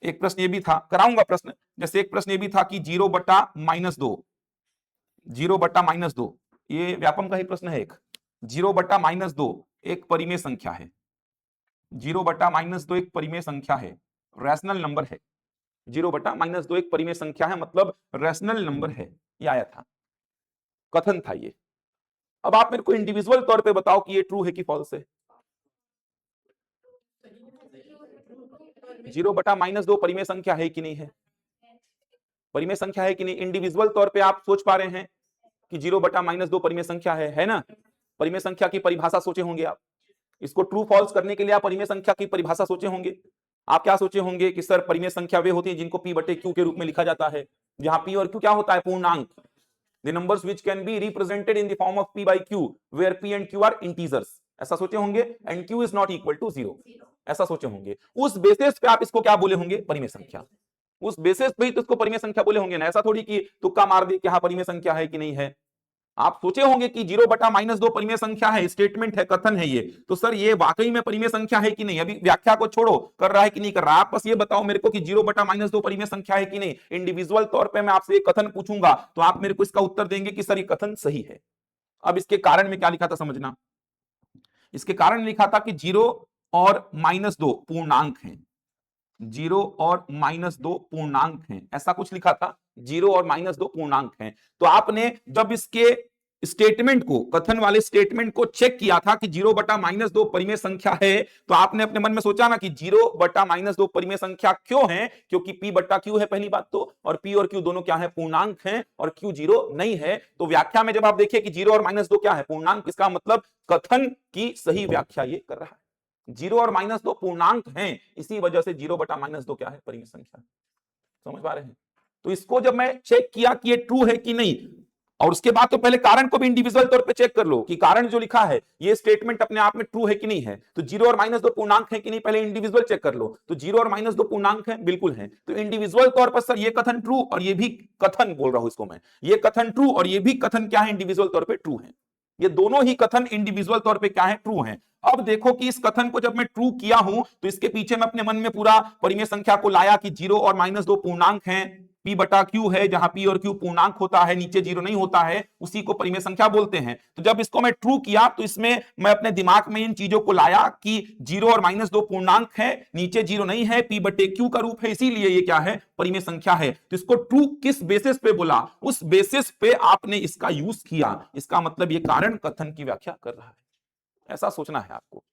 एक प्रश्न ये भी था, कराऊंगा प्रश्न, जैसे एक प्रश्न ये भी था कि 0/-2, 0/-2, ये व्यापम का ही प्रश्न है एक। 0/-2 एक परिमेय संख्या है, 0/-2 एक परिमेय संख्या है, रैशनल नंबर है। 0/-2 एक परिमेय संख्या है, मतलब रैशनल नंबर है, ये आया था, कथन था ये। अब आप मेरे को इंडिविजुअल तौर पे बताओ कि ये ट्रू है कि फॉल्स है। 0/-2 परिमेय संख्या है कि नहीं है? परिमेय संख्या है कि नहीं? इंडिविजुअल तौर पे आप सोच पा रहे हैं कि 0/-2 परिमेय संख्या है ना? परिमेय संख्या की परिभाषा सोचे होंगे आप, इसको ट्रू फॉल्स करने के लिए आप परिमेय संख्या की परिभाषा सोचे होंगे। आप क्या सोचे होंगे कि सर परिमेय संख्या वे होती है जिनको p/q के रूप में लिखा जाता है, जहां p और q क्या होता है? पूर्णांक। The numbers which can be represented in the form of p/q where p and q are integers, ऐसा सोचे होंगे, and q is not equal to 0, ऐसा सोचे होंगे। उस बेसिस पे आप इसको क्या बोले होंगे? परिमेय संख्या। उस बेसिस पे ही तो इसको परिमेय संख्या बोले होंगे ना, ऐसा थोड़ी कि तुक्का मार दे कि हाँ परिमेय संख्या है कि नहीं है। आप सोचे होंगे कि 0/-2 परिमेय संख्या है, स्टेटमेंट है, कथन है ये, तो सर ये वाकई में परिमेय संख्या है कि नहीं? अभी व्याख्या को छोड़ो, कर रहा है कि नहीं कर रहा, आप बस ये बताओ मेरे को कि 0/-2 परिमेय संख्या है कि नहीं। इंडिविजुअल तौर पे मैं आपसे एक कथन पूछूंगा तो आप मेरे को इसका उत्तर देंगे कि सर ये कथन सही है। अब इसके कारण में क्या लिखा था समझना, इसके कारण लिखा था कि 0 और -2 पूर्णांक हैं, 0 और -2 पूर्णांक हैं, ऐसा कुछ लिखा था। 0 और -2 पूर्णांक हैं, तो आपने जब इसके स्टेटमेंट को, कथन वाले स्टेटमेंट को चेक किया था कि 0/-2 परिमेय संख्या है, तो आपने अपने मन में सोचा ना कि 0/-2 परिमेय संख्या क्यों है? क्योंकि p/q है पहली बात तो, और p और q दोनों क्या है? पूर्णांक हैं, और q 0 नहीं है। तो व्याख्या में जब आप देखिए कि 0 और -2 क्या है? पूर्णांक, इसका मतलब कथन की सही व्याख्या ये कर रहा है। 0 और -2 पूर्णांक हैं, इसी वजह से 0/-2 क्या है? परिमेय संख्या। समझ पा रहे हैं? तो इसको जब मैं चेक किया कि ये ट्रू है कि नहीं, और उसके बाद तो पहले कारण को भी इंडिविजुअल तौर पे चेक कर लो कि कारण जो लिखा है ये स्टेटमेंट अपने आप में ट्रू है कि नहीं है। तो 0 और -2 पूर्णांक है कि नहीं, पहले इंडिविजुअल चेक कर लो। तो 0 और -2 पूर्णांक है, बिल्कुल है। तो इंडिविजुअल तौर पर सर ये कथन ट्रू, और ये भी कथन बोल रहा हूं इसको मैं, ये कथन ट्रू और ये भी कथन क्या है? इंडिविजुअल तौर पर ट्रू है। ये दोनों ही कथन इंडिविजुअल तौर पे क्या है? ट्रू है। अब देखो कि इस कथन को जब मैं ट्रू किया हूं तो इसके पीछे मैं अपने मन में पूरा परिमेय संख्या को लाया कि 0 और -2 पूर्णांक हैं, p/q है, जहां p और q पूर्णांक होता है, नीचे 0 नहीं होता है, उसी को परिमेय संख्या बोलते हैं। तो जब इसको मैं ट्रू किया तो इसमें मैं अपने दिमाग में इन चीजों को लाया कि 0 और -2 पूर्णांक है, नीचे 0 नहीं है, p/q का रूप है, इसीलिए ये क्या है? परिमेय संख्या है। तो इसको ट्रू किस बेसिस पे बोला? उस बेसिस पे आपने इसका यूज किया। इसका मतलब ये कारण कथन की व्याख्या कर रहा है, ऐसा सोचना है आपको।